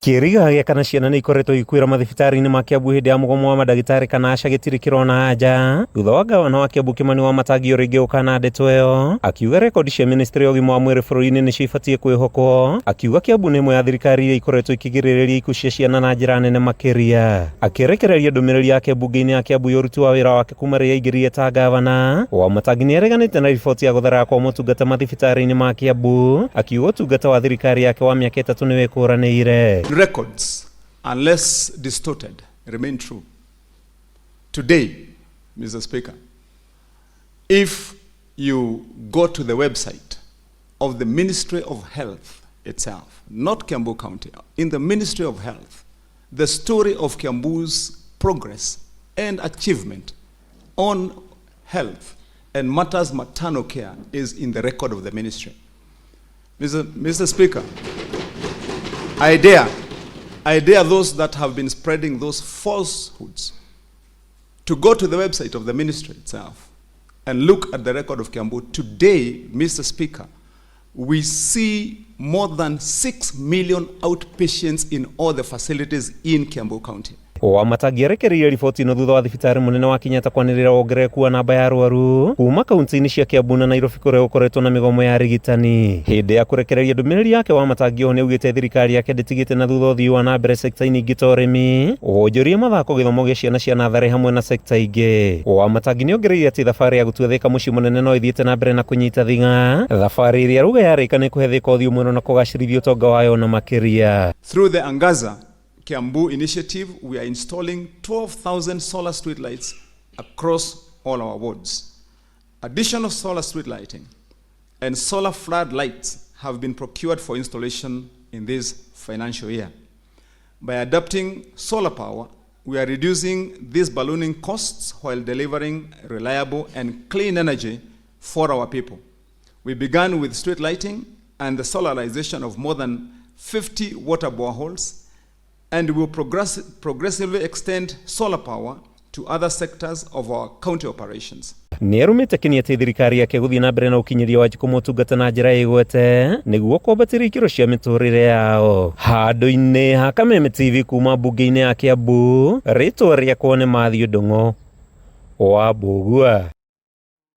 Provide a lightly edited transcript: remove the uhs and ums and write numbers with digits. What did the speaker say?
Kĩriga gĩa kana ciana nĩ ikoretwo ikuĩra mathibitarĩ-inĩ ma Kiambu hĩndĩ ya mũgomo wa mandagĩtarĩ kana aca gĩtirĩ kĩrona anja thutha wa gavana wa Kiambu Kimani Wamatangi rĩngĩ gũkana ndeto ĩyo, akiuga rekondi cia ministry ya ũgima wa mwĩrĩ bũrũri-inĩ nĩcio ibatiĩ kwĩhokwo, akiuga Kiambu nĩ ĩmwe ya thirikari iria ikoretwo ikĩgirĩrĩria ikuũ cia ciana na njĩra nene makĩria. Akĩrekereria ndũmĩrĩri yake mbunge-inĩ ya Kiambu ya ũruti wa wĩra wake kuma rĩrĩa aingĩrire ta gavana, Wamatangi nĩ areganĩte na riboti ya gũthara kwa motungata mathibitarĩ-inĩ ma Kiambu, akiuga ũtungata wa thirikari yake wa mĩaka 3 nĩ wĩkũranĩire. Records, unless distorted, remain true. Today, Mr. Speaker, if you go to the website of the Ministry of Health itself, not Kiambu County, in the Ministry of Health, the story of Kiambu's progress and achievement on health and matters maternal care is in the record of the ministry. Mr. Speaker, I dare those that have been spreading those falsehoods to go to the website of the ministry itself and look at the record of Kiambu. Today, Mr. Speaker, we see more than 6 million outpatients in all the facilities in Kiambu County. Wamatangi arekereirie riboti ĩno thutha wa thibitarĩ mũnene wa Kenyatta kwanĩrĩra wongerereku wa namba ya arwaru kuma kaunti-inĩ cia Kiambu na Nairobi kũrĩa gũkoretwo na mĩgomo ya arigitani. Hĩndĩ ya kũrekereria ndũmĩrĩri yake Wamatangi nĩ augĩte thirikari yake ndĩtigĩte na thutha ũthii wa na mbere sekta-inĩ ingĩ ta ũrĩmi, wonjoria, mathako, gĩthomo gĩa ciana cia natharĩ hamwe na sekta ingĩ. Wamatangi nĩ ongereire atĩ thabarĩ ya gũtua Thika mũciĩ mũnene no ĩthiĩte na mbere na kũnyita thing'a, thabarĩ ĩrĩa ruga yarĩka nĩ kũhe Thika ũthiũ mwena na kũgacĩrithia ũtonga wayo na makĩria. Through the Angaza Kiambu initiative, we are installing 12,000 solar street lights across all our wards. Additional solar street lighting and solar flood lights have been procured for installation in this financial year. By adopting solar power, we are reducing these ballooning costs while delivering reliable and clean energy for our people. We began with street lighting and the solarization of more than 50 water boreholes, and we will progressively extend solar power to other sectors of our county operations. Nĩ arumĩte Kenya atĩ thirikari yake gũthiĩ na mbere na ũkinyĩria wa Wanjikũ motungata na njĩra ĩgwete nĩguo kwambatĩria ikĩro cia mĩtũrĩre yao. Handũ-inĩ ha Kameme TV kuma mbunge-inĩ ya Kiambu, rĩtwa rĩakwa nĩ Matthew Ndung'u wa Mbugua.